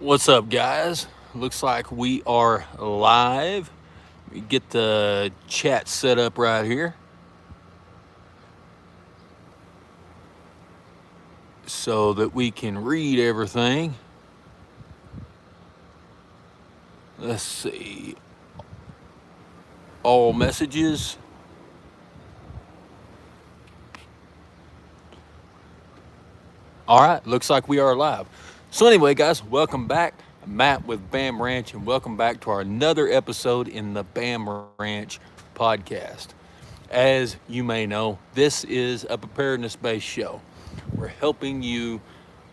What's up, guys? Looks like we are live. We get the chat set up right here so that we can read everything. Let's see. All messages. All right, looks like we are live. So, anyway, guys, welcome back. I'm Matt with BAAM Ranch, and welcome back to our another episode in the BAAM Ranch podcast. As you may know, this is a preparedness based show. We're helping you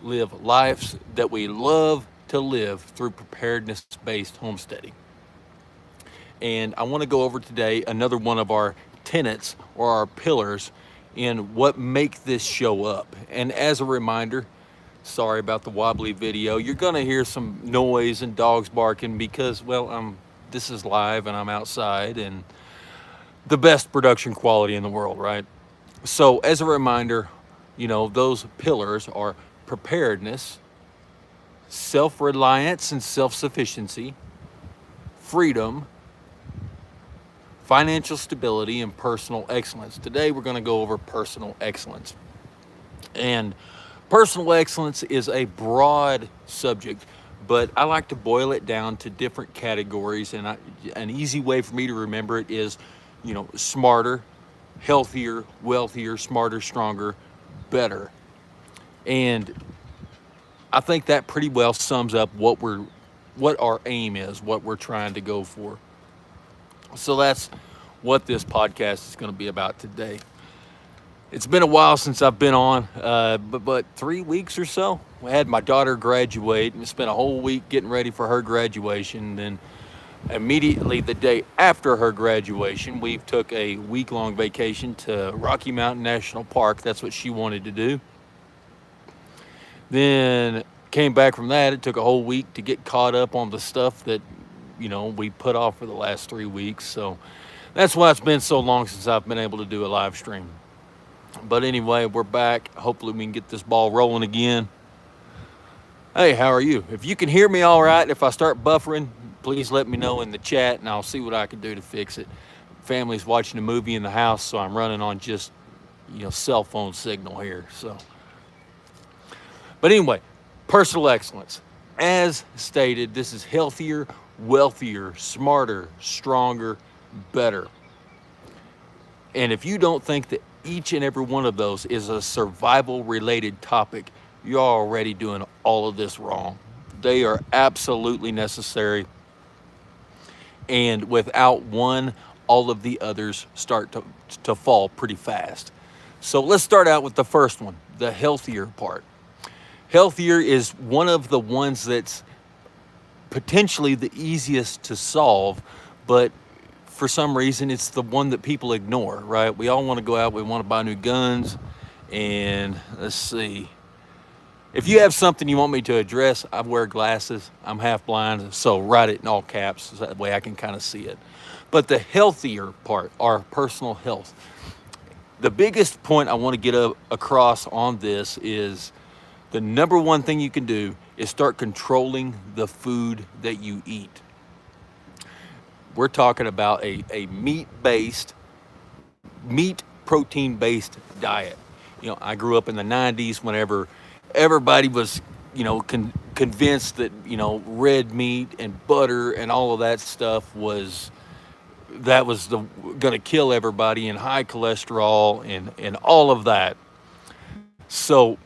live lives that we love to live through preparedness based homesteading. And I want to go over today another one of our tenets or our pillars in what make this show up. And as a reminder, sorry about the wobbly video. You're going to hear some noise and dogs barking because, well, this is live and I'm outside and the best production quality in the world, right? So, as a reminder, those pillars are preparedness, self-reliance and self-sufficiency, freedom, financial stability, and personal excellence. Today, we're going to go over personal excellence. And personal excellence is a broad subject, but I like to boil it down to different categories. And an easy way for me to remember it is, smarter, healthier, wealthier, smarter, stronger, better. And I think that pretty well sums up what our aim is, what we're trying to go for. So that's what this podcast is going to be about today. It's been a while since I've been on, but 3 weeks or so. I had my daughter graduate and spent a whole week getting ready for her graduation. Then immediately the day after her graduation, we took a week-long vacation to Rocky Mountain National Park. That's what she wanted to do. Then came back from that. It took a whole week to get caught up on the stuff that, we put off for the last 3 weeks. So that's why it's been so long since I've been able to do a live stream. But anyway, we're back. Hopefully we can get this ball rolling again. Hey, how are you? If you can hear me all right, if I start buffering, please let me know in the chat and I'll see what I can do to fix it. Family's watching a movie in the house, so I'm running on just, cell phone signal here. But anyway, personal excellence. As stated, this is healthier, wealthier, smarter, stronger, better. And if you don't think that each and every one of those is a survival related topic, you're already doing all of this wrong. They are absolutely necessary. And without one, all of the others start to fall pretty fast. So let's start out with the first one, the healthier part. Healthier is one of the ones that's potentially the easiest to solve, but for some reason it's the one that people ignore, right? We all want to go out, we want to buy new guns, and let's see. If you have something you want me to address, I wear glasses, I'm half blind, so write it in all caps, so that way I can kind of see it. But the healthier part, our personal health. The biggest point I want to get across on this is the number one thing you can do is start controlling the food that you eat. We're talking about a meat protein-based diet. I grew up in the 90s whenever everybody was, convinced that, red meat and butter and all of that stuff was going to kill everybody, and high cholesterol and all of that. So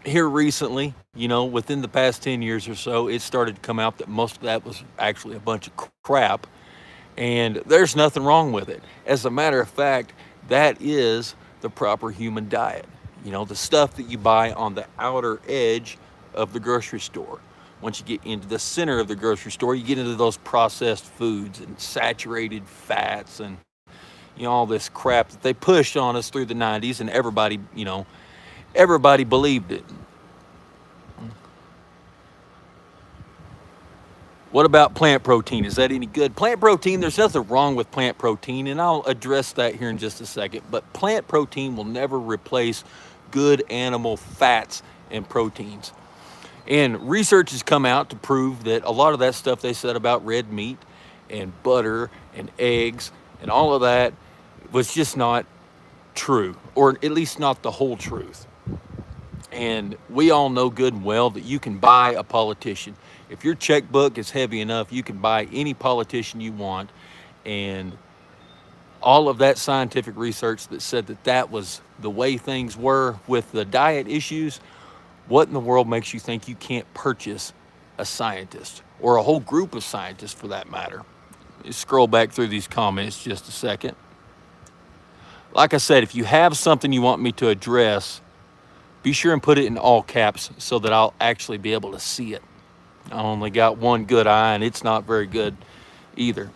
here recently, within the past 10 years or so, it started to come out that most of that was actually a bunch of crap, and there's nothing wrong with it. As a matter of fact, that is the proper human diet. The stuff that you buy on the outer edge of the grocery store. Once you get into the center of the grocery store, you get into those processed foods and saturated fats and, all this crap that they pushed on us through the 90s, and everybody believed it. What about plant protein? Is that any good? Plant protein, there's nothing wrong with plant protein, and I'll address that here in just a second. But plant protein will never replace good animal fats and proteins. And research has come out to prove that a lot of that stuff they said about red meat and butter and eggs and all of that was just not true, or at least not the whole truth. And we all know good and well that you can buy a politician. If your checkbook is heavy enough, you can buy any politician you want. And all of that scientific research that said that that was the way things were with the diet issues, what in the world makes you think you can't purchase a scientist, or a whole group of scientists for that matter? Let's scroll back through these comments just a second. Like I said, if you have something you want me to address, be sure and put it in all caps so that I'll actually be able to see it. I only got one good eye, and it's not very good either.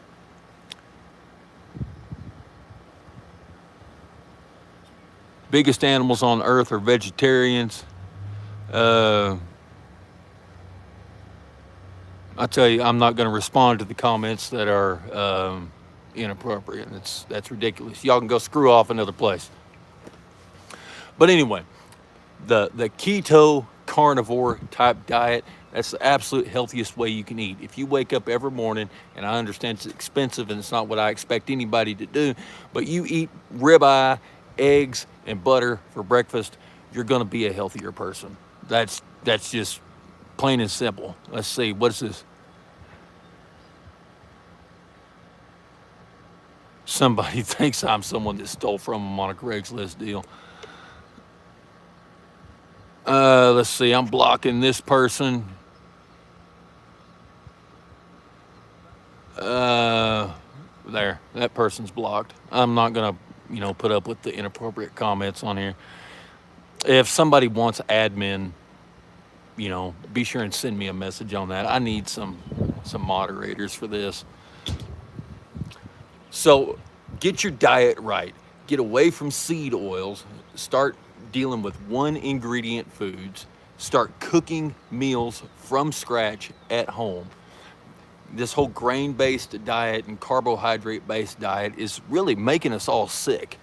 Biggest animals on earth are vegetarians. I tell you, I'm not going to respond to the comments that are inappropriate. That's ridiculous. Y'all can go screw off another place. But anyway, the keto carnivore type diet, that's the absolute healthiest way you can eat. If you wake up every morning, and I understand it's expensive and it's not what I expect anybody to do, but you eat ribeye, eggs, and butter for breakfast, you're going to be a healthier person. That's just plain and simple. Let's see, what is this? Somebody thinks I'm someone that stole from them on a Craigslist deal. Let's see, I'm blocking this person. There, that person's blocked. I'm not gonna, put up with the inappropriate comments on here. If somebody wants admin, be sure and send me a message on that. I need some moderators for this. So get your diet right. Get away from seed oils. Start dealing with one ingredient foods. Start cooking meals from scratch at home. This whole grain-based diet and carbohydrate-based diet is really making us all sick.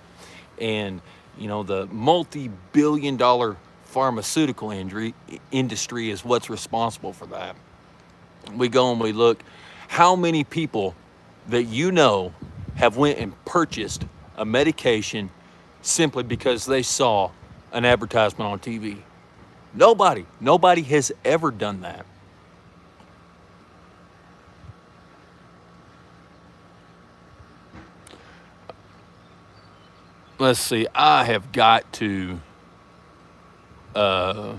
And, the multi-billion-dollar pharmaceutical industry is what's responsible for that. We go and we look, how many people that have went and purchased a medication simply because they saw an advertisement on TV? Nobody has ever done that. Let's see, I have got to, I've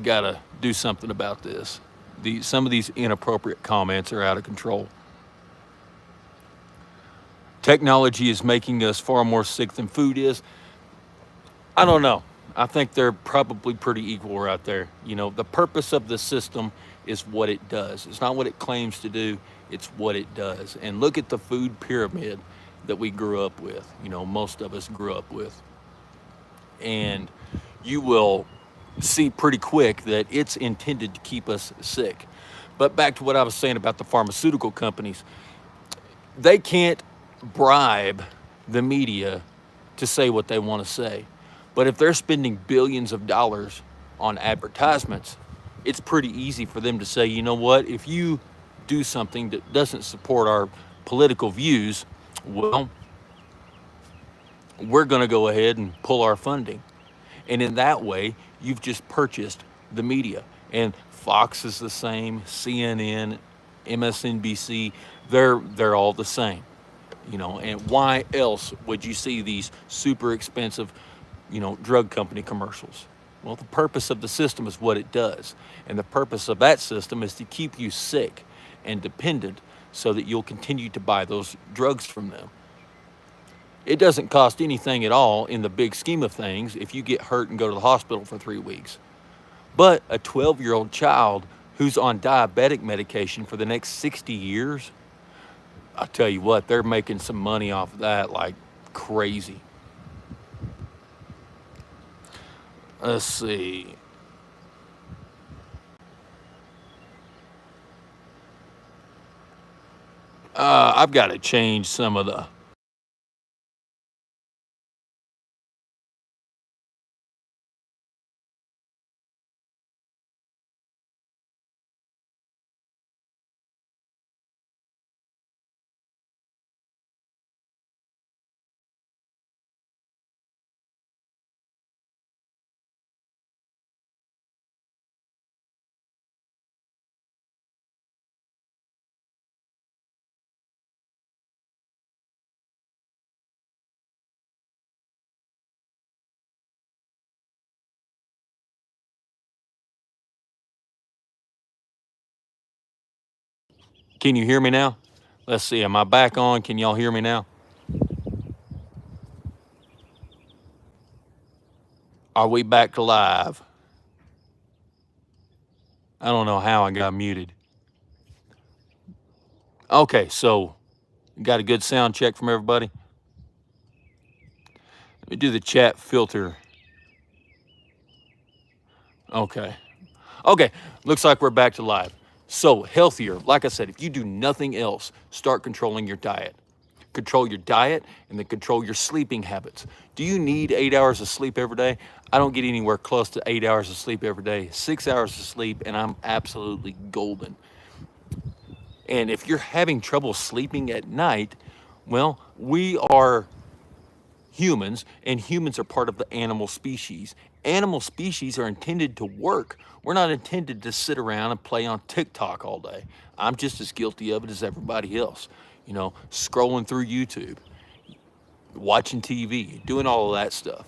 got to do something about this. Some of these inappropriate comments are out of control. Technology is making us far more sick than food is. I don't know. I think they're probably pretty equal right there. The purpose of the system is what it does. It's not what it claims to do, it's what it does. And look at the food pyramid that we grew up with, most of us grew up with. And you will see pretty quick that it's intended to keep us sick. But back to what I was saying about the pharmaceutical companies, they can't bribe the media to say what they want to say. But if they're spending billions of dollars on advertisements, it's pretty easy for them to say, you know what, if you do something that doesn't support our political views, well, we're going to go ahead and pull our funding. And in that way, you've just purchased the media. And Fox is the same, CNN, MSNBC, they're all the same. And why else would you see these super expensive, drug company commercials? Well, the purpose of the system is what it does. And the purpose of that system is to keep you sick and dependent so that you'll continue to buy those drugs from them. It doesn't cost anything at all in the big scheme of things if you get hurt and go to the hospital for 3 weeks. But a 12-year-old child who's on diabetic medication for the next 60 years, I tell you what, they're making some money off of that like crazy. Let's see. I've got to change some of the Can you hear me now? Let's see, am I back on? Can y'all hear me now? Are we back to live? I don't know how I got muted. Okay, so got a good sound check from everybody? Let me do the chat filter. Okay. Okay, looks like we're back to live. So healthier, like I said, if you do nothing else, start controlling your diet. Control your diet and then control your sleeping habits. Do you need 8 hours of sleep every day? I don't get anywhere close to 8 hours of sleep every day. 6 hours of sleep and I'm absolutely golden. And if you're having trouble sleeping at night, well, we are humans, and humans are part of the animal species. Animal species are intended to work. We're not intended to sit around and play on TikTok all day. I'm just as guilty of it as everybody else. You know, scrolling through YouTube, watching TV, doing all of that stuff.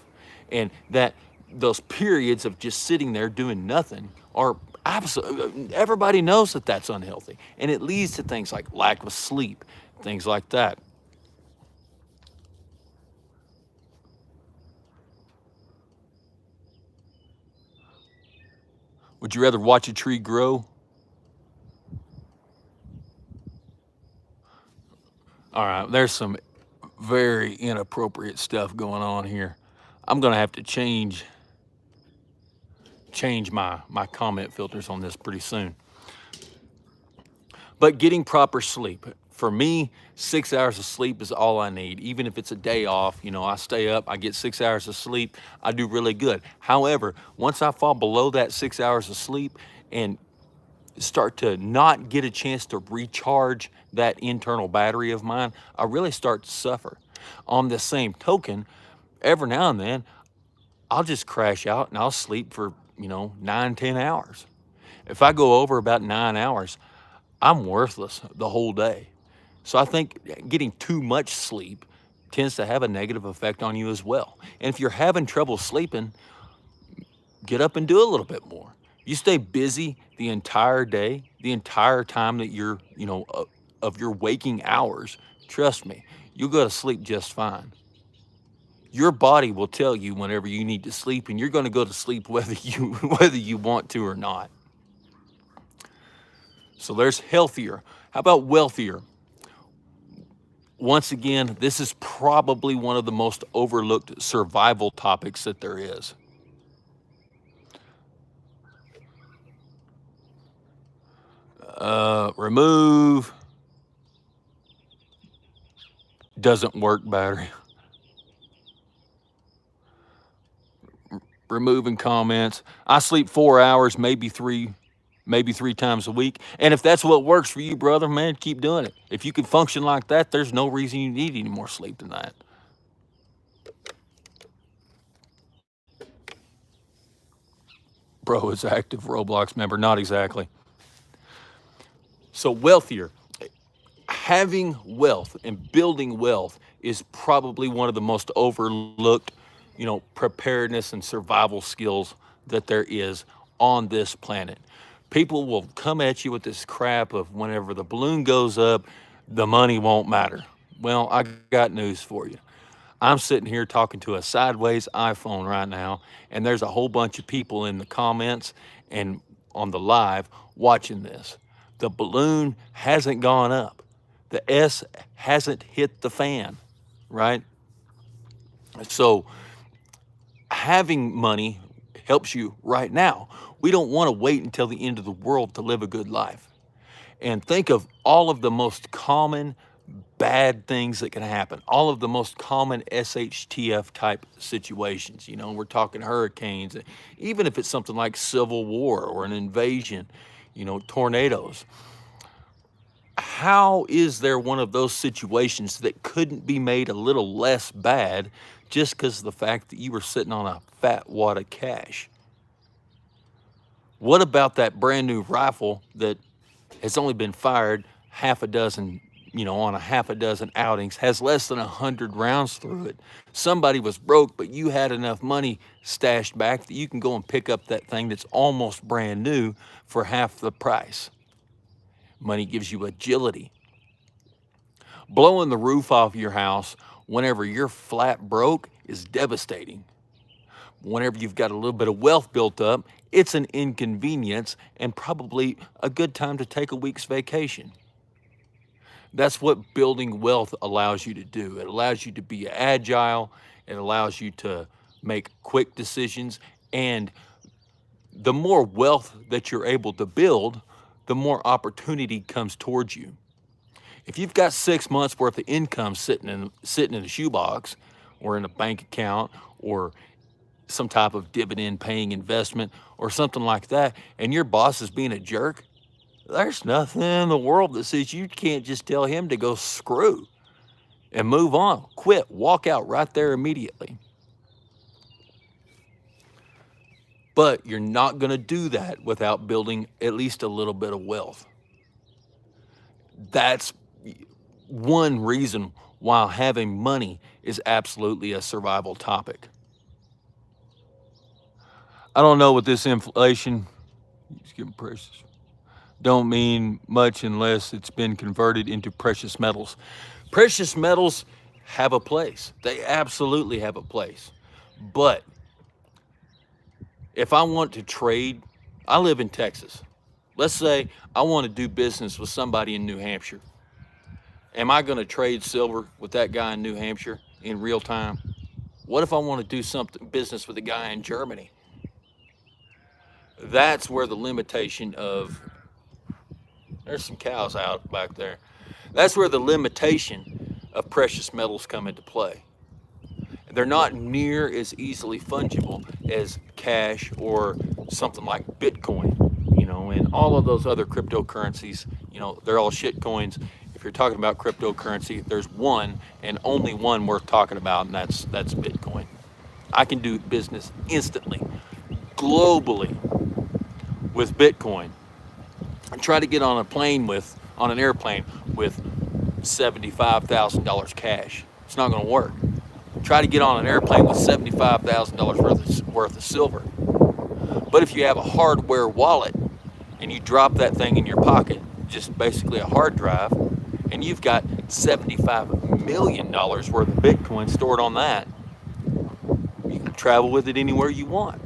And that those periods of just sitting there doing nothing are absolutely, everybody knows that that's unhealthy. And it leads to things like lack of sleep, things like that. Would you rather watch a tree grow? All right, there's some very inappropriate stuff going on here. I'm gonna have to change my comment filters on this pretty soon. But getting proper sleep. For me, 6 hours of sleep is all I need. Even if it's a day off, you know, I stay up, I get 6 hours of sleep, I do really good. However, once I fall below that 6 hours of sleep and start to not get a chance to recharge that internal battery of mine, I really start to suffer. On the same token, every now and then, I'll just crash out and I'll sleep for, 9, 10 hours. If I go over about 9 hours, I'm worthless the whole day. So I think getting too much sleep tends to have a negative effect on you as well. And if you're having trouble sleeping, get up and do a little bit more. You stay busy the entire day, the entire time that you're, of your waking hours, trust me, you'll go to sleep just fine. Your body will tell you whenever you need to sleep, and you're going to go to sleep whether you want to or not. So there's healthier. How about wealthier? Once again, this is probably one of the most overlooked survival topics that there is. Remove doesn't work battery. Removing comments. I sleep 4 hours, maybe three times a week. And if that's what works for you, brother, man, keep doing it. If you can function like that, there's no reason you need any more sleep than that. Bro is active Roblox member. Not exactly. So wealthier. Having wealth and building wealth is probably one of the most overlooked, preparedness and survival skills that there is on this planet. People will come at you with this crap of whenever the balloon goes up, the money won't matter. Well, I got news for you. I'm sitting here talking to a sideways iPhone right now, and there's a whole bunch of people in the comments and on the live watching this. The balloon hasn't gone up. The S hasn't hit the fan, right? So having money helps you right now. We don't want to wait until the end of the world to live a good life. And think of all of the most common bad things that can happen, all of the most common SHTF type situations. We're talking hurricanes, even if it's something like civil war or an invasion, tornadoes. How is there one of those situations that couldn't be made a little less bad just because of the fact that you were sitting on a fat wad of cash? What about that brand new rifle that has only been fired half a dozen, on a half a dozen outings, has less than 100 rounds through it? Somebody was broke, but you had enough money stashed back that you can go and pick up that thing that's almost brand new for half the price. Money gives you agility. Blowing the roof off your house whenever you're flat broke is devastating. Whenever you've got a little bit of wealth built up, it's an inconvenience and probably a good time to take a week's vacation. That's what building wealth allows you to do. It allows you to be agile. It allows you to make quick decisions. And the more wealth that you're able to build, the more opportunity comes towards you. If you've got 6 months worth of income sitting in a shoebox or in a bank account or some type of dividend paying investment or something like that, and your boss is being a jerk, there's nothing in the world that says you can't just tell him to go screw and move on, quit, walk out right there immediately. But you're not going to do that without building at least a little bit of wealth. That's one reason why having money is absolutely a survival topic. I don't know what this inflation, it's getting precious, don't mean much unless it's been converted into precious metals. Precious metals have a place. They absolutely have a place. But if I want to trade, I live in Texas. Let's say I want to do business with somebody in New Hampshire. Am I going to trade silver with that guy in New Hampshire in real time? What if I want to do business with a guy in Germany? That's where the limitation of, there's some cows out back there. That's where the limitation of precious metals come into play. They're not near as easily fungible as cash or something like Bitcoin, and all of those other cryptocurrencies, they're all shit coins. If you're talking about cryptocurrency, there's one and only one worth talking about, and that's Bitcoin. I can do business instantly, globally, with Bitcoin. And try to get on an airplane with $75,000 cash. It's not going to work. Try to get on an airplane with $75,000 worth of silver. But if you have a hardware wallet and you drop that thing in your pocket, just basically a hard drive, and you've got $75 million worth of Bitcoin stored on that, you can travel with it anywhere you want.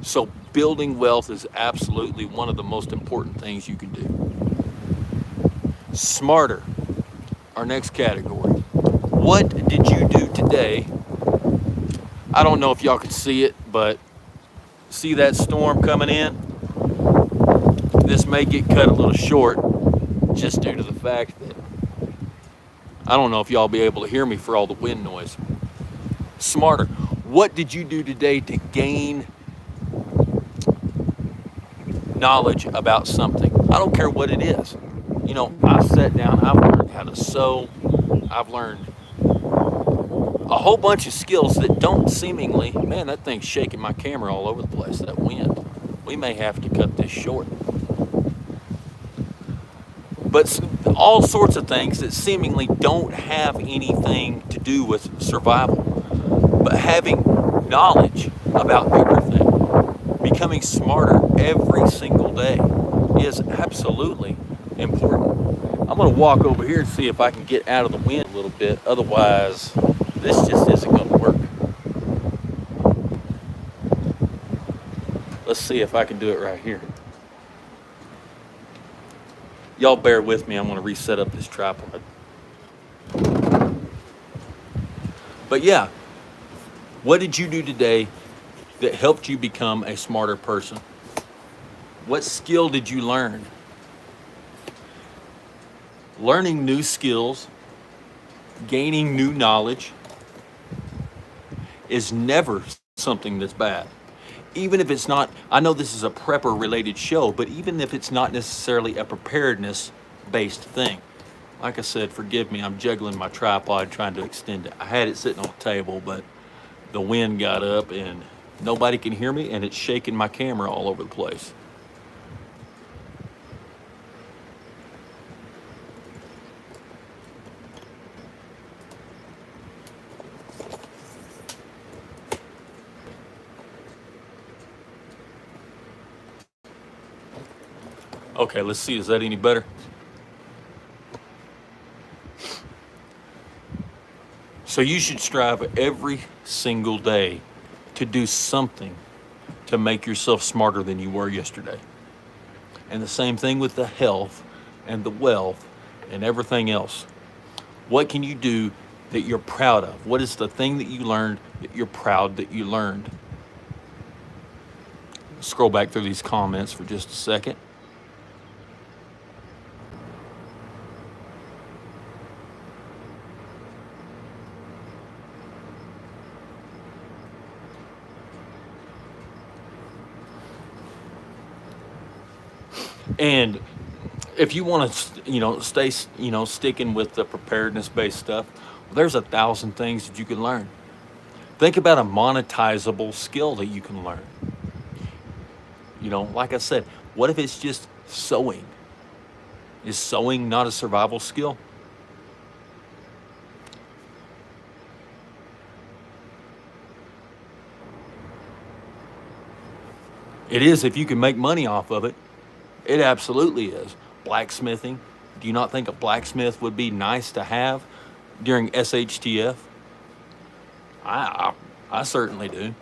So building wealth is absolutely one of the most important things you can do. Smarter, our next category. What did you do today? I don't know if y'all can see it, but see that storm coming in? This may get cut a little short just due to the fact that I don't know if y'all be able to hear me for all the wind noise. Smarter. What did you do today to gain knowledge about something? I don't care what it is. I've sat down, I've learned how to sew, I've learned a whole bunch of skills that don't seemingly, man, that thing's shaking my camera all over the place, that wind. We may have to cut this short. But all sorts of things that seemingly don't have anything to do with survival. But having knowledge about everything, becoming smarter every single day is absolutely important. I'm going to walk over here and see if I can get out of the wind a little bit. Otherwise, this just isn't going to work. Let's see if I can do it right here. Y'all bear with me. I'm going to reset up this tripod. But yeah, what did you do today that helped you become a smarter person? What skill did you learn? Learning new skills, gaining new knowledge is never something that's bad. Even if it's not, I know this is a prepper related show, but even if it's not necessarily a preparedness based thing. Like I said, forgive me, I'm juggling my tripod trying to extend it. I had it sitting on the table, but the wind got up and nobody can hear me and it's shaking my camera all over the place. Okay, let's see, is that any better? So you should strive every single day to do something to make yourself smarter than you were yesterday. And the same thing with the health and the wealth and everything else. What can you do that you're proud of? What is the thing that you learned that you're proud that you learned? Scroll back through these comments for just a second. And if you want to, stay, sticking with the preparedness-based stuff, well, there's 1,000 things that you can learn. Think about a monetizable skill that you can learn. Like I said, what if it's just sewing? Is sewing not a survival skill? It is if you can make money off of it. It absolutely is. Blacksmithing. Do you not think a blacksmith would be nice to have during SHTF? I certainly do.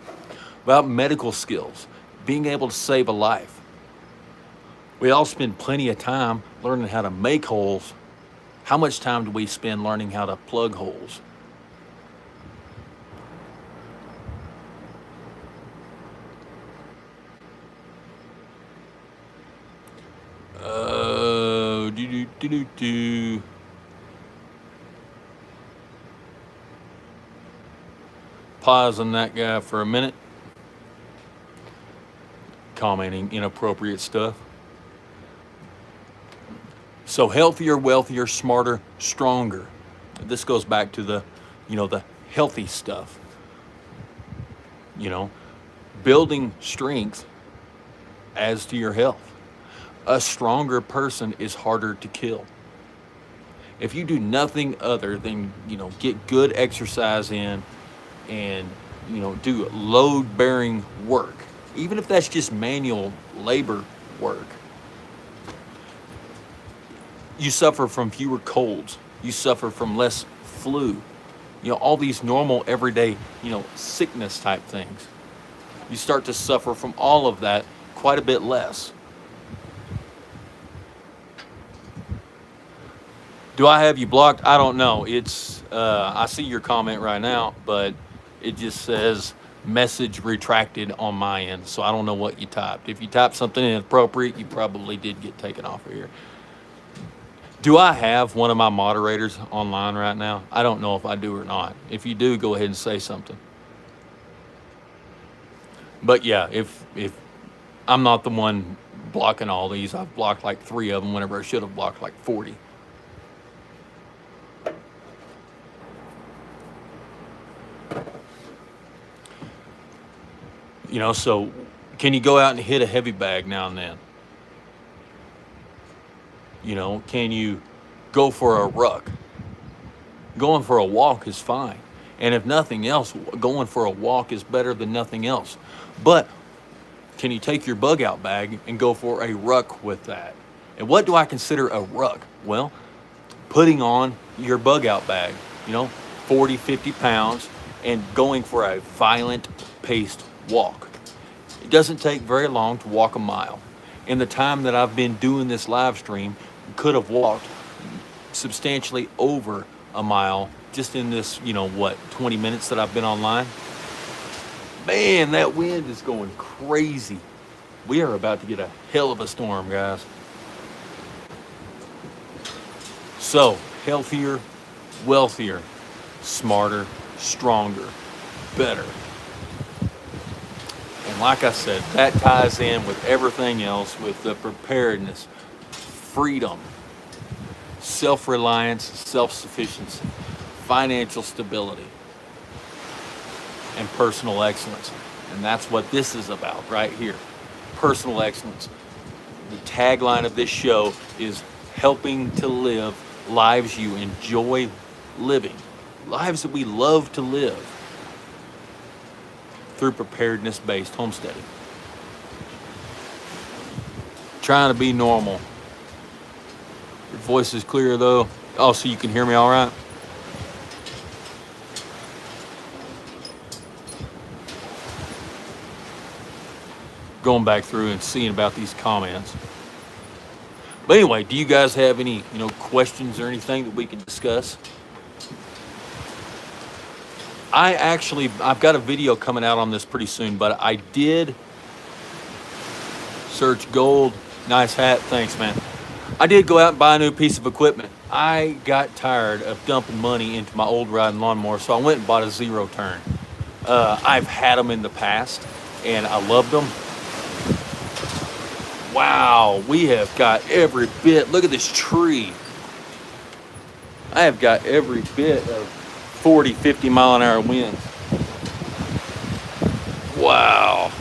About medical skills, being able to save a life. We all spend plenty of time learning how to make holes. How much time do we spend learning how to plug holes? Pause on that guy for a minute. Commenting inappropriate stuff. So healthier, wealthier, smarter, stronger. This goes back to the healthy stuff. Building strength adds to your health. A stronger person is harder to kill. If you do nothing other than, get good exercise in and, do load-bearing work, even if that's just manual labor work, you suffer from fewer colds. You suffer from less flu. All these normal, everyday, sickness type things. You start to suffer from all of that quite a bit less. Do I have you blocked? I don't know. It's I see your comment right now, but it just says message retracted on my end, so I don't know what you typed. If you typed something inappropriate, you probably did get taken off of here. Do I have one of my moderators online right now? I don't know if I do or not. If you do, go ahead and say something. But yeah, if I'm not the one blocking all these, I've blocked like 3 of them whenever I should have blocked like 40. So can you go out and hit a heavy bag now and then? Can you go for a ruck? Going for a walk is fine. And if nothing else, going for a walk is better than nothing else. But can you take your bug out bag and go for a ruck with that? And what do I consider a ruck? Well, putting on your bug out bag, 40, 50 pounds, and going for a violent paced walk. It doesn't take very long to walk a mile. In the time that I've been doing this live stream, could have walked substantially over a mile just in this, 20 minutes that I've been online. Man, that wind is going crazy. We are about to get a hell of a storm, guys. So, healthier, wealthier, smarter, stronger, better. And like I said, that ties in with everything else, with the preparedness, freedom, self-reliance, self-sufficiency, financial stability, and personal excellence. And that's what this is about right here. Personal excellence. The tagline of this show is helping to live lives you enjoy living, lives that we love to live through preparedness-based homesteading. Trying to be normal. Your voice is clear though. Oh, so you can hear me all right? Going back through and seeing about these comments. But anyway, do you guys have any, questions or anything that we can discuss? I've got a video coming out on this pretty soon, but I did search gold. Nice hat. Thanks, man. I did go out and buy a new piece of equipment. I got tired of dumping money into my old riding lawnmower, so I went and bought a zero turn. I've had them in the past, and I loved them. Wow, we have got every bit. Look at this tree. I have got every bit of 40, 50 mile an hour winds. Wow.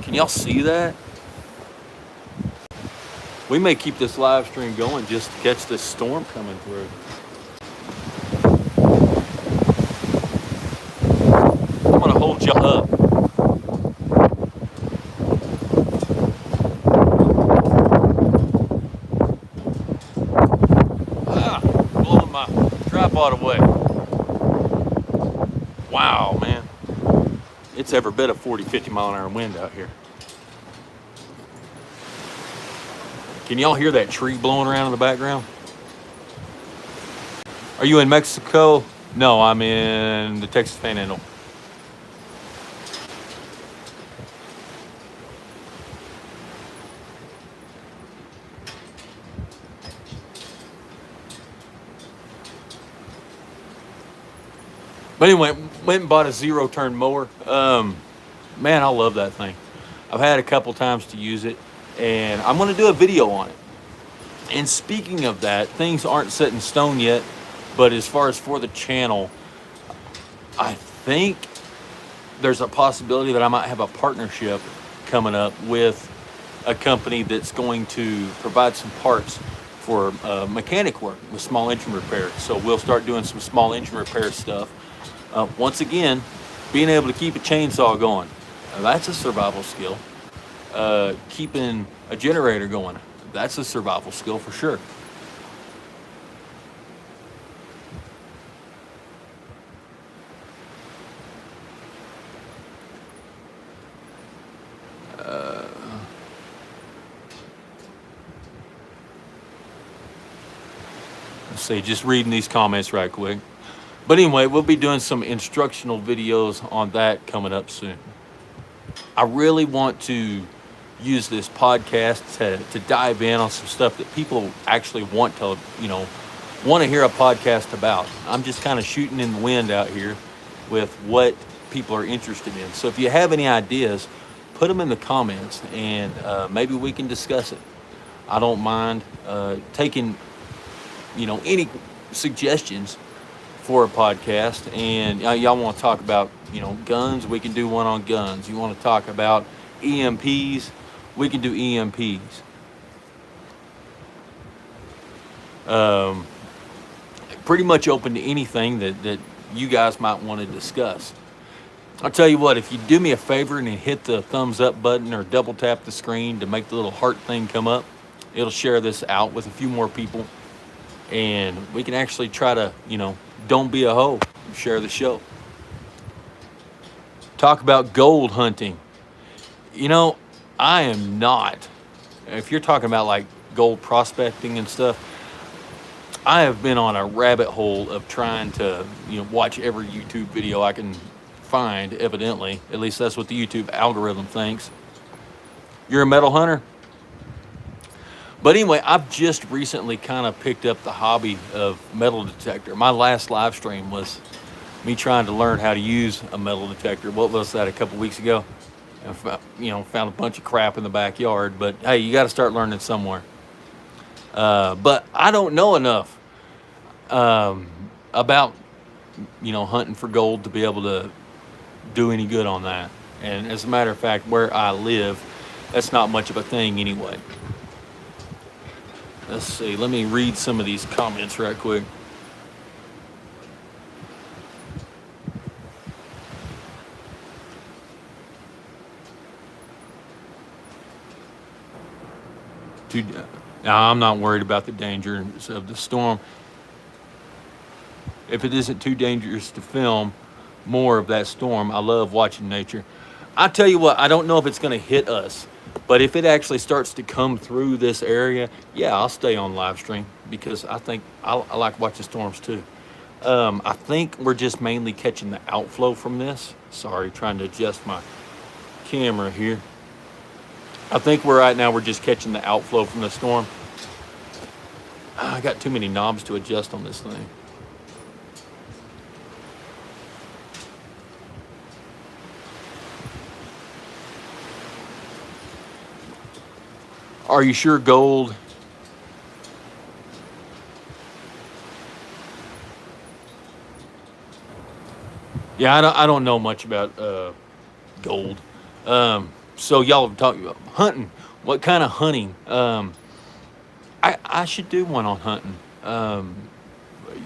Can y'all see that? We may keep this live stream going just to catch this storm coming through. I'm gonna hold y'all up. Blowing my tripod away. Wow, man. It's every bit of 40, 50 mile an hour wind out here. Can y'all hear that tree blowing around in the background? Are you in Mexico? No, I'm in the Texas Panhandle. But anyway, went and bought a zero turn mower. Man, I love that thing. I've had a couple times to use it, and I'm going to do a video on it. And speaking of that, things aren't set in stone yet, but as far as for the channel, I think there's a possibility that I might have a partnership coming up with a company that's going to provide some parts for mechanic work with small engine repairs. So we'll start doing some small engine repair stuff. Once again, being able to keep a chainsaw going, that's a survival skill. Keeping a generator going, that's a survival skill for sure. Let's see, just reading these comments right quick. But anyway, we'll be doing some instructional videos on that coming up soon. I really want to use this podcast to dive in on some stuff that people actually want to hear a podcast about. I'm just kind of shooting in the wind out here with what people are interested in. So if you have any ideas, put them in the comments, and maybe we can discuss it. I don't mind taking any suggestions for a podcast. And y'all want to talk about guns, we can do one on guns. You want to talk about EMPs, we can do EMPs. Pretty much open to anything that you guys might want to discuss. I'll tell you what, if you do me a favor and hit the thumbs up button or double tap the screen to make the little heart thing come up, it'll share this out with a few more people, and we can actually try to don't be a hoe, share the show. Talk about gold hunting. I am not. If you're talking about like gold prospecting and stuff, I have been on a rabbit hole of trying to watch every YouTube video I can find, evidently. At least that's what the YouTube algorithm thinks. You're a metal hunter? But anyway, I've just recently kind of picked up the hobby of metal detector. My last live stream was me trying to learn how to use a metal detector. What was that, a couple weeks ago? And found a bunch of crap in the backyard. But hey, you got to start learning somewhere. But I don't know enough about hunting for gold to be able to do any good on that. And as a matter of fact, where I live, that's not much of a thing anyway. Let's see, let me read some of these comments right quick. Too, now, I'm not worried about the dangers of the storm. If it isn't too dangerous to film more of that storm, I love watching nature. I tell you what, I don't know if it's going to hit us, but if it actually starts to come through this area, yeah, I'll stay on live stream because I think I like watching storms too. I think we're just mainly catching the outflow from this. Sorry, trying to adjust my camera here. I think right now we're just catching the outflow from the storm. I got too many knobs to adjust on this thing. Are you sure gold? Yeah, I don't know much about gold. So y'all have talked about hunting. What kind of hunting? I should do one on hunting.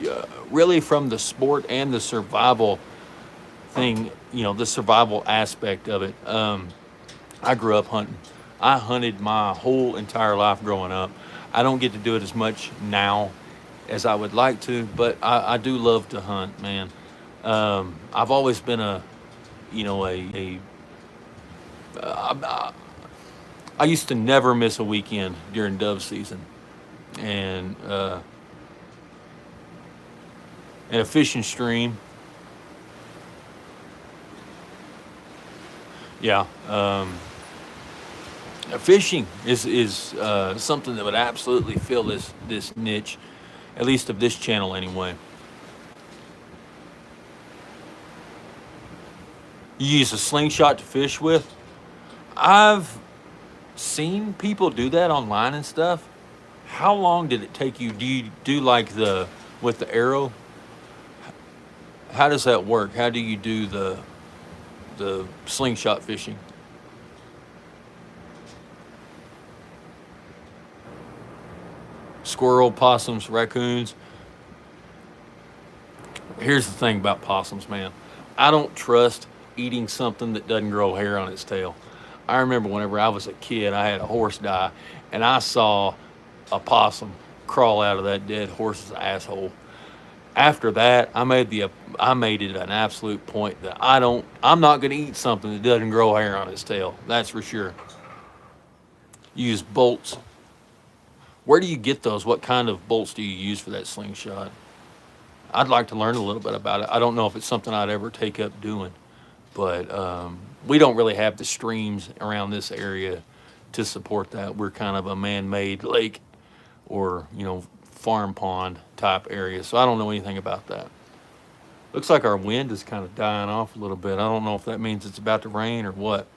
Yeah, really from the sport and the survival thing, the survival aspect of it. I grew up hunting. I hunted my whole entire life growing up. I don't get to do it as much now as I would like to, but I do love to hunt, man. I've always been I used to never miss a weekend during dove season, and a fishing stream. Yeah, fishing is something that would absolutely fill this niche, at least of this channel anyway. You use a slingshot to fish with. I've seen people do that online and stuff. How long did it take you? Do you do like with the arrow? How does that work? How do you do the slingshot fishing? Squirrel, possums, raccoons. Here's the thing about possums, man. I don't trust eating something that doesn't grow hair on its tail. I remember whenever I was a kid, I had a horse die, and I saw a possum crawl out of that dead horse's asshole. After that, I made it an absolute point that I'm not going to eat something that doesn't grow hair on its tail. That's for sure. Use bolts. Where do you get those? What kind of bolts do you use for that slingshot? I'd like to learn a little bit about it. I don't know if it's something I'd ever take up doing, but we don't really have the streams around this area to support that. We're kind of a man-made lake or, farm pond type area, so I don't know anything about that. Looks like our wind is kind of dying off a little bit. I don't know if that means it's about to rain or what.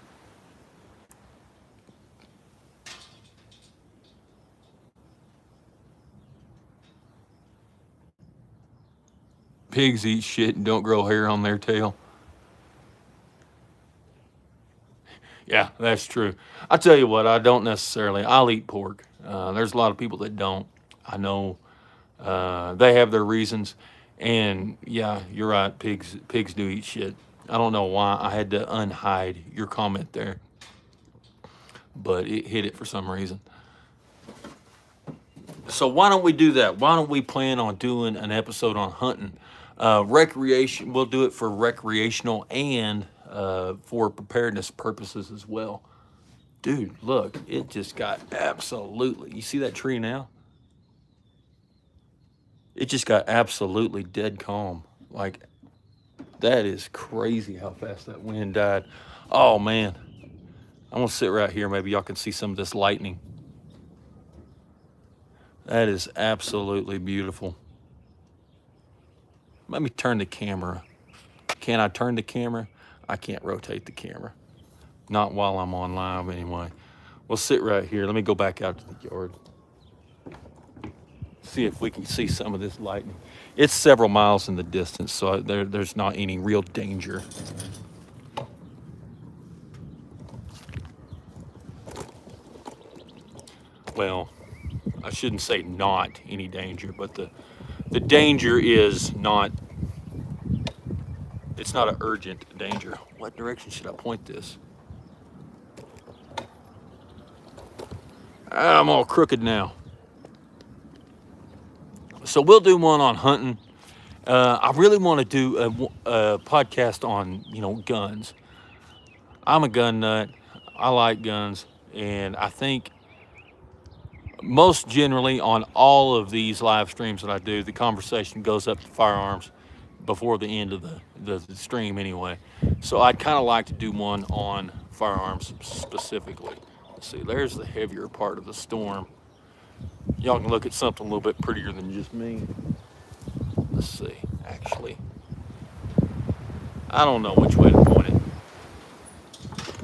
Pigs eat shit and don't grow hair on their tail. Yeah, that's true. I tell you what, I don't necessarily. I'll eat pork. There's a lot of people that don't. I know they have their reasons, and yeah, you're right. Pigs do eat shit. I don't know why I had to unhide your comment there, but it hit it for some reason. So why don't we do that? Why don't we plan on doing an episode on hunting? Recreation, we'll do it for recreational and for preparedness purposes as well. Dude, look, it just got absolutely, you see that tree now? It just got absolutely dead calm. Like, that is crazy how fast that wind died. Oh man, I'm gonna sit right here. Maybe y'all can see some of this lightning. That is absolutely beautiful. Let me turn the camera. Can I turn the camera? I can't rotate the camera. Not while I'm on live anyway. We'll sit right here. Let me go back out to the yard. See if we can see some of this lightning. It's several miles in the distance, so there's not any real danger. Well, I shouldn't say not any danger, but the danger is not, it's not an urgent danger. What direction should I point this? I'm all crooked now. So we'll do one on hunting. I really want to do a podcast on, guns. I'm a gun nut. I like guns. And I think most generally on all of these live streams that I do, the conversation goes up to firearms before the end of the stream anyway. So I'd kind of like to do one on firearms specifically. Let's see, there's the heavier part of the storm. Y'all can look at something a little bit prettier than just me. Let's see, actually. I don't know which way to point it.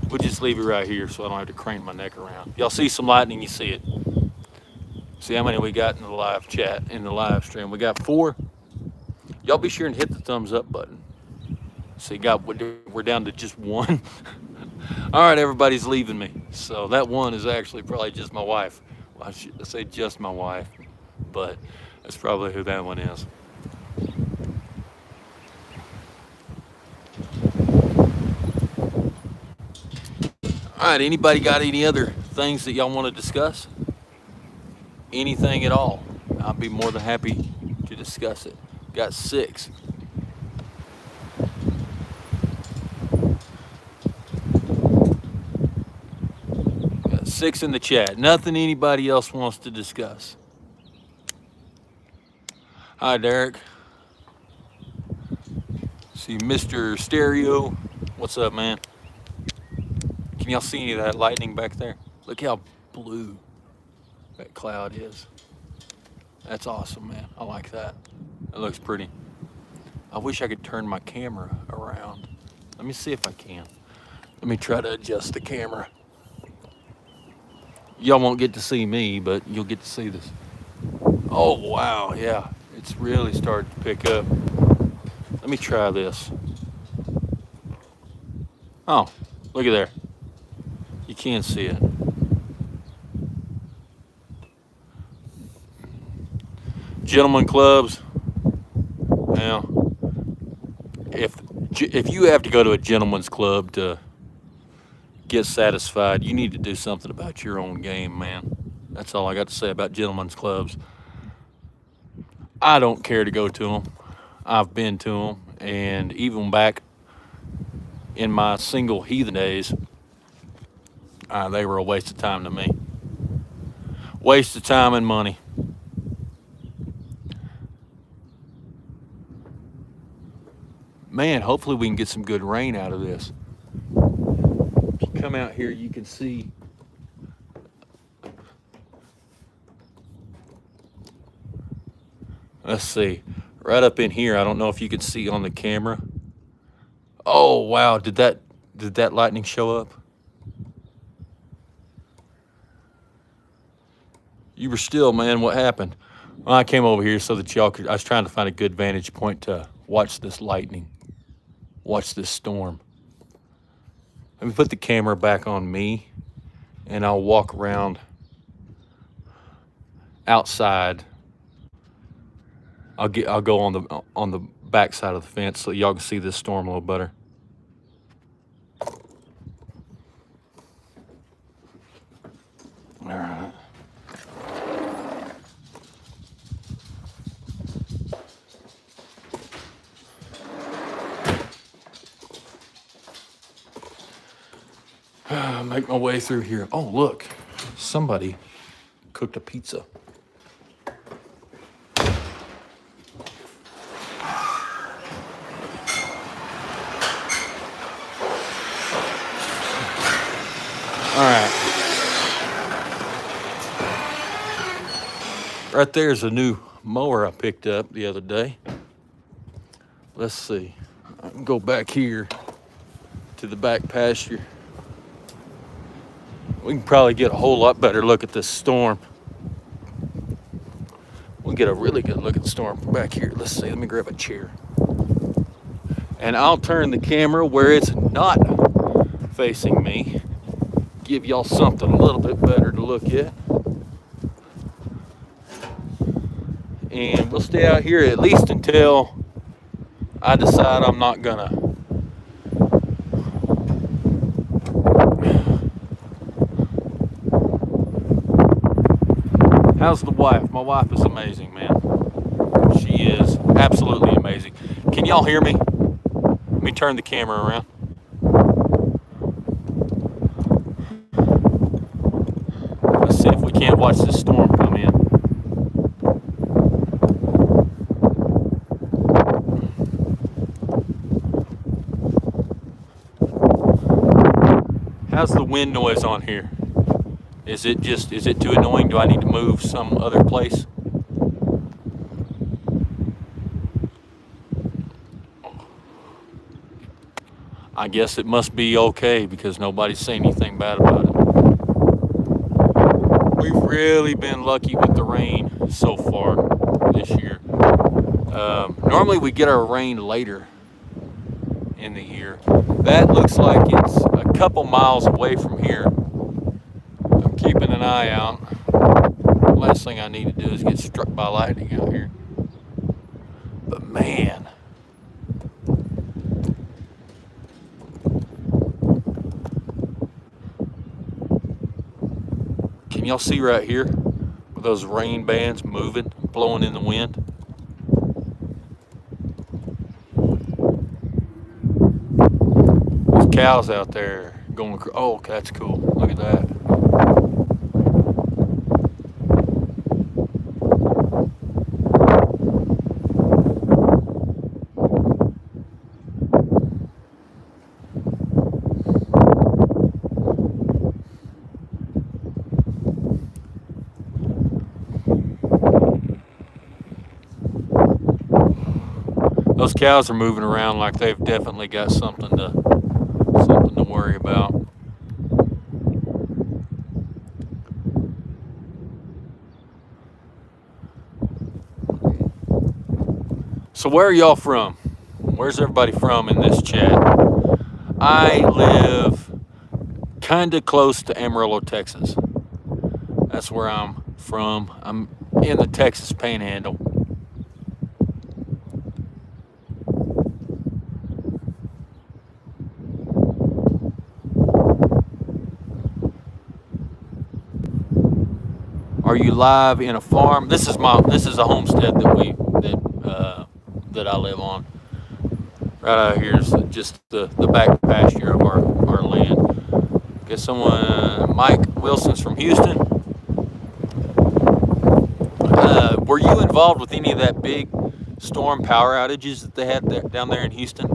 We'll just leave it right here so I don't have to crane my neck around. Y'all see some lightning, you see it. See how many we got in the live chat, in the live stream. We got 4. Y'all be sure and hit the thumbs up button. See, we're down to just 1. All right, everybody's leaving me. So that 1 is actually probably just my wife. Well, I should say just my wife, but that's probably who that one is. All right, anybody got any other things that y'all want to discuss? Anything at all? I'll be more than happy to discuss it. Got 6. Got 6 in the chat. Nothing anybody else wants to discuss. Hi, Derek. See Mr. Stereo. What's up, man? Can y'all see any of that lightning back there? Look how blue that cloud is. That's awesome, man. I like that. It looks pretty. I wish I could turn my camera around. Let me see if I can. Let me try to adjust the camera. Y'all won't get to see me, but you'll get to see this. Oh, wow, yeah. It's really starting to pick up. Let me try this. Oh, look at there. You can't see it. Gentlemen clubs. Now, if you have to go to a gentleman's club to get satisfied, you need to do something about your own game, man. That's all I got to say about gentlemen's clubs. I don't care to go to them. I've been to them, and even back in my single heathen days, they were a waste of time to me. Waste of time and money. Man, hopefully we can get some good rain out of this. If you come out here, you can see let's see, right up in here. I don't know if you can see on the camera. Oh wow, did that lightning show up? You were still, man. What happened? Well, I came over here so that y'all could. I was trying to find a good vantage point to watch this lightning, watch this storm. Let me put the camera back on me, and I'll walk around outside. I'll go on the back side of the fence so y'all can see this storm a little better. All right. Make my way through here. Oh, look, somebody cooked a pizza. All right. Right there's a new mower I picked up the other day. Let's see. I can go back here to the back pasture. We can probably get a whole lot better look at this storm. We'll get a really good look at the storm from back here. Let's see, let me grab a chair. And I'll turn the camera where it's not facing me. Give y'all something a little bit better to look at. And we'll stay out here at least until I decide I'm not gonna How's the wife? My wife is amazing, man. She is absolutely amazing. Can y'all hear me? Let me turn the camera around. Let's see if we can't watch this storm come in. How's the wind noise on here? Is it too annoying? Do I need to move some other place? I guess it must be okay because nobody's saying anything bad about it. We've really been lucky with the rain so far this year. Normally we get our rain later in the year. That looks like it's a couple miles away from here. I'm keeping an eye out. Last thing I need to do is get struck by lightning out here. But man, can y'all see right here with those rain bands moving, blowing in the wind? There's cows out there going, oh, that's cool. Look at that. Those cows are moving around like they've definitely got something to worry about. So where are y'all from? Where's everybody from in this chat? I live kind of close to Amarillo, Texas. That's where I'm from. I'm in the Texas Panhandle. Are you live in a farm? This is a homestead that I live on. Right out here is just the back pasture of our land. Guess Mike Wilson's from Houston. Were you involved with any of that big storm power outages that they had down there in Houston?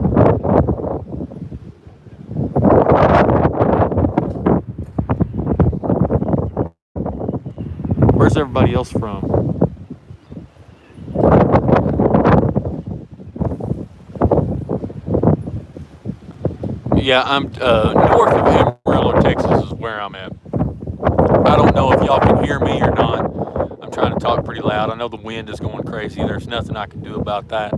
Where's everybody else from? Yeah, I'm north of Amarillo, Texas is where I'm at. I don't know if y'all can hear me or not. I'm trying to talk pretty loud. I know the wind is going crazy. There's nothing I can do about that.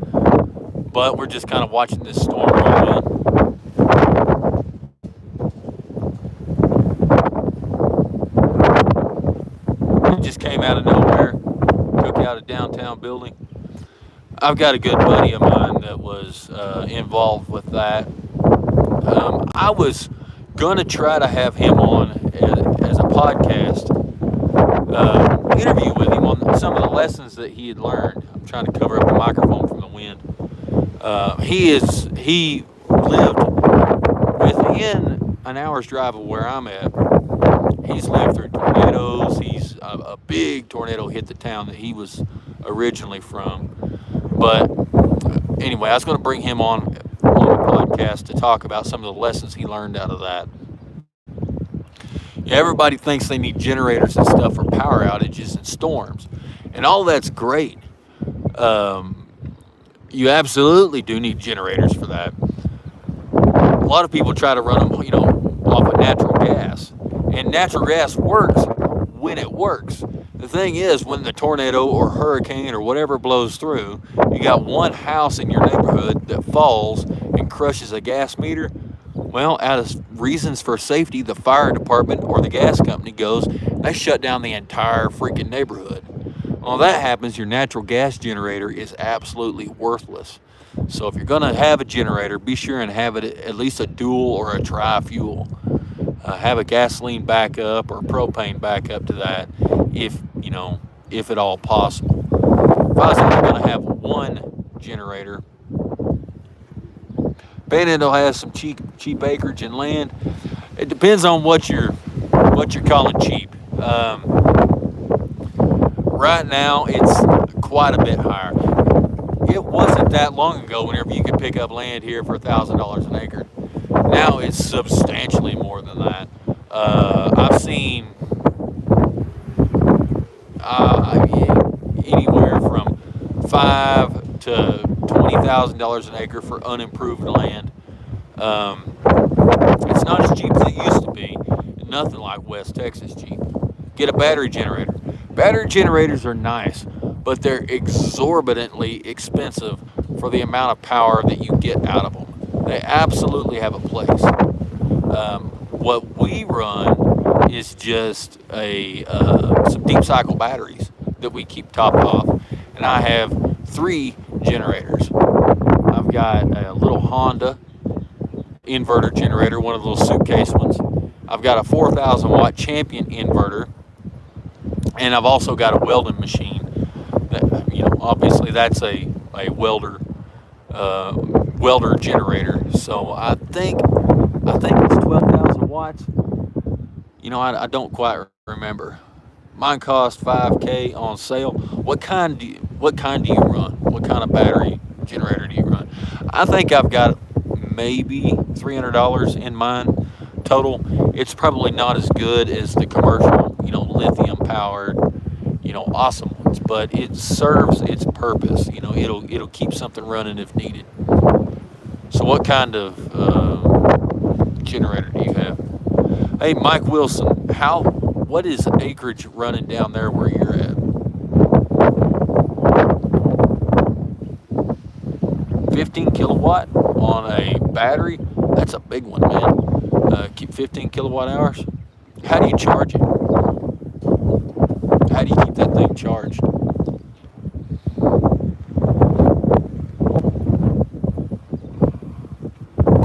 But we're just kind of watching this storm roll in. It just came out of nowhere, took out a downtown building. I've got a good buddy of mine that was involved with that. I was gonna try to have him on as a podcast, interview with him on some of the lessons that he had learned. I'm trying to cover up the microphone from the wind. He lived within an hour's drive of where I'm at. He's lived through tornadoes. He's a big tornado hit the town that he was originally from. But anyway, I was going to bring him on the podcast to talk about some of the lessons he learned out of that. Yeah, everybody thinks they need generators and stuff for power outages and storms, and all that's great. You absolutely do need generators for that. A lot of people try to run them, off of natural gas, and natural gas works when it works. The thing is, when the tornado or hurricane or whatever blows through, you got one house in your neighborhood that falls and crushes a gas meter. Well, out of reasons for safety, the fire department or the gas company goes, they shut down the entire freaking neighborhood. Well, that happens, your natural gas generator is absolutely worthless. So if you're going to have a generator, be sure and have it at least a dual or a tri-fuel. Have a gasoline backup or propane backup to that if if at all possible. If I was only going to have one generator, Panhandle has some cheap acreage and land. It depends on what you're calling cheap. Right now, it's quite a bit higher. It wasn't that long ago whenever you could pick up land here for $1,000 an acre. Now it's substantially more than that. I've seen anywhere from $5,000 to $20,000 an acre for unimproved land. It's not as cheap as it used to be. Nothing like West Texas cheap. Get a battery generator. Battery generators are nice, but they're exorbitantly expensive for the amount of power that you get out of them. They absolutely have a place. What we run is just some deep cycle batteries that we keep topped off, and I have 3 generators. I've got a little Honda inverter generator, one of those suitcase ones. I've got a 4,000 watt Champion inverter, and I've also got a welding machine. That, obviously that's a welder generator. So I think it's 12,000 watts. I don't quite remember. Mine cost $5,000 on sale. What kind do you run? What kind of battery generator do you run? I think I've got maybe $300 in mine total. It's probably not as good as the commercial, lithium powered, awesome ones, but it serves its purpose. It'll keep something running if needed. So what kind of generator do you have? Hey, Mike Wilson, what is acreage running down there where you're at? 15 kilowatt on a battery? That's a big one, man. Keep 15 kilowatt hours. How do you charge it? How do you keep that thing charged? I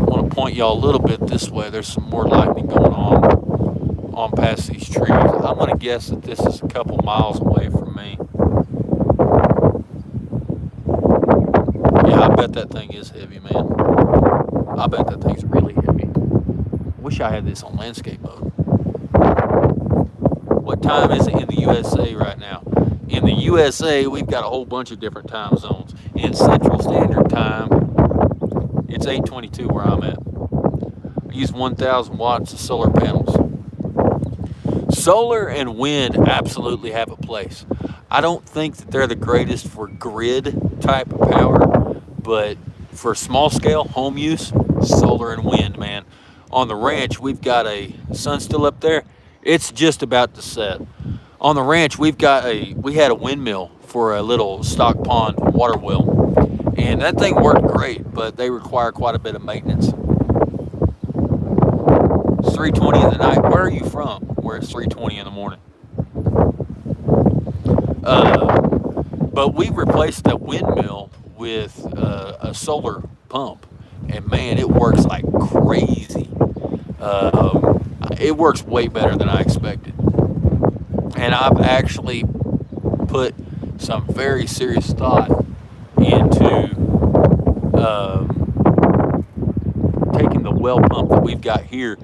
want to point y'all a little bit this way. There's some more lightning going on past these trees. I'm going to guess that this is a couple miles away from me. Yeah, I bet that thing is heavy, man. I bet that thing's really heavy. Wish I had this on landscape mode. What time is it in the USA right now? In the USA, we've got a whole bunch of different time zones. In Central Standard Time, it's 8:22 where I'm at. I use 1,000 watts of solar panels. Solar and wind absolutely have a place. I don't think that they're the greatest for grid type of power, but for small scale home use, solar and wind, man. On the ranch, we've got sun still up there. It's just about to set. On the ranch, we had a windmill for a little stock pond water well, and that thing worked great, but they require quite a bit of maintenance. It's 3:20 in the night. Where are you from? Where it's 3:20 in the morning. But we replaced that windmill with a solar pump, and man, it works like crazy. It works way better than I expected. And I've actually put some very serious thought into taking the well pump that we've got here,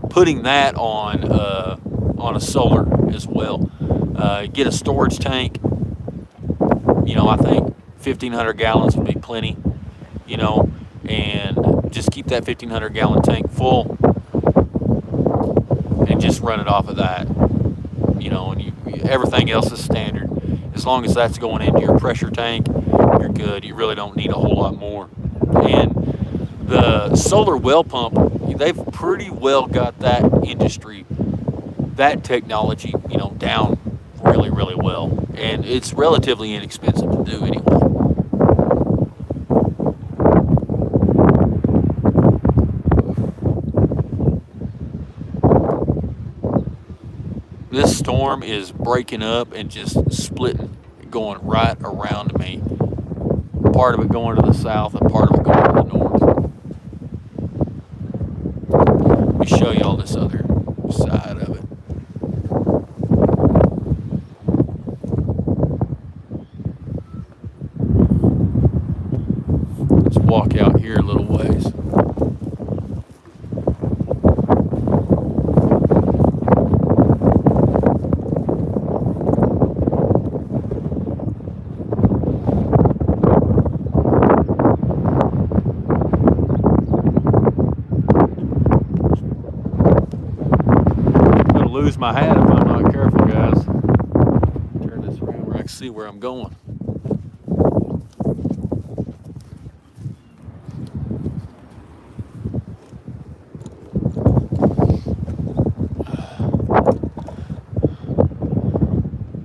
putting that on a solar as well. Get a storage tank. I think 1,500 gallons would be plenty. And just keep that 1,500 gallon tank full, and just run it off of that. And everything else is standard. As long as that's going into your pressure tank, you're good. You really don't need a whole lot more. And the solar well pump, they've pretty well got that industry, that technology, down really, really well. And it's relatively inexpensive to do anyway. This storm is breaking up and just splitting, going right around me. Part of it going to the south and part of it going to the north. Let me show y'all this other side of it. lose my hat if I'm not careful, guys. Turn this around where I can see where I'm going.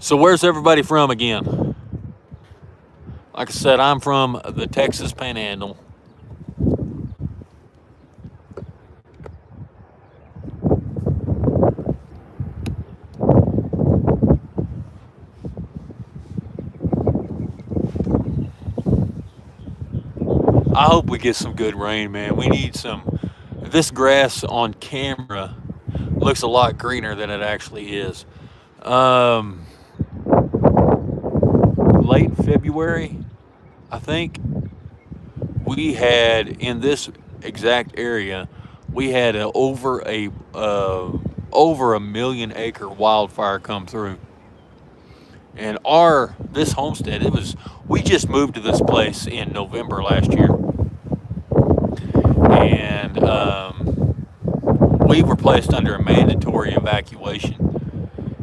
So where's everybody from again? Like I said, I'm from the Texas Panhandle. I hope we get some good rain, man. We need some. This grass on camera looks a lot greener than it actually is. Late February, I think, we had in this exact area, we had over a 1 million acre wildfire come through. And this homestead, we just moved to this place in November last year, and we were placed under a mandatory evacuation.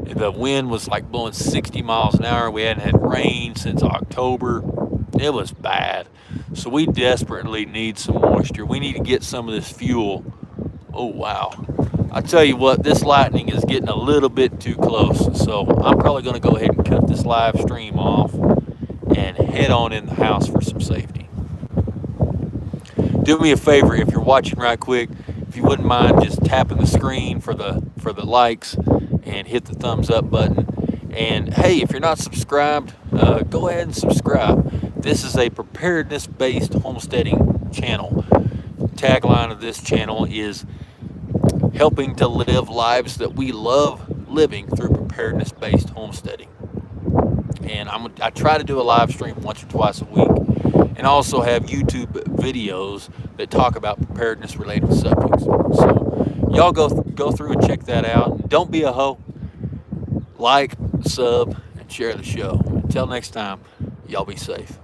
The wind was like blowing 60 miles an hour. We hadn't had rain since October. It was bad. So we desperately need some moisture. We need to get some of this fuel. Oh, wow. I tell you what, this lightning is getting a little bit too close. So I'm probably going to go ahead and cut this live stream off and head on in the house for some safety. Do me a favor, if you're watching right quick, if you wouldn't mind just tapping the screen for the likes and hit the thumbs up button. And hey, if you're not subscribed, go ahead and subscribe. This is a preparedness based homesteading channel. Tagline of this channel is helping to live lives that we love living through preparedness based homesteading. And I try to do a live stream once or twice a week, and also have YouTube videos that talk about preparedness related subjects. So y'all go through and check that out. Don't be a hoe. Like, sub, and share the show. Until next time, y'all be safe.